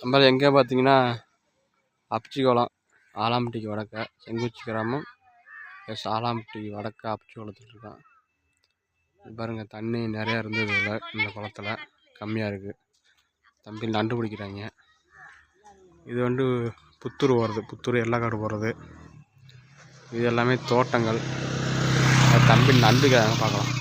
நம்ம எங்கே பார்த்தீங்கன்னா அப்ச்சிக்குளம் ஆலாம்பட்டிக்கு வடக்க செங்குச்சி கிராமம் எஸ் ஆலாம்பட்டி வடக்க அப்ச்சிக்குளத்தில் இருக்கான். பாருங்கள் தண்ணி நிறையா இருந்தது இல்லை, இந்த குளத்தில் கம்மியாக இருக்குது. தம்பி நண்டு பிடிக்கிறாங்க. இது வந்து புத்தூர் போகிறது, புத்தூர் எல்லக்காடு போகிறது. இது எல்லாமே தோட்டங்கள். தம்பி நண்டுக்கிறாங்க, பார்க்கலாம்.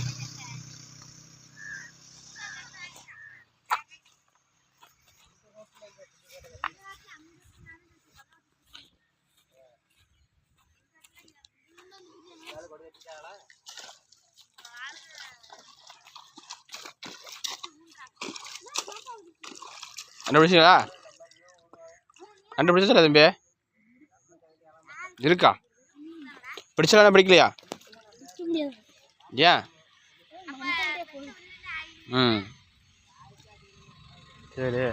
நண்டு பிடிச்சிங்களா? நண்டு பிடிச்சா தம்பி இருக்கா? பிடிச்சலாம் பிடிக்கலையா? ஏன்? சரி.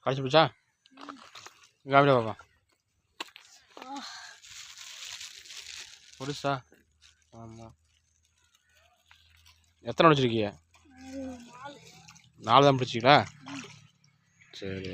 கடிச்சு பிடிச்சா காமிட பாப்பா. புதுசா? ஆமாம். எத்தனை பிடிச்சிருக்கீங்க? 4 தான் பிடிச்சிங்களா? சரி.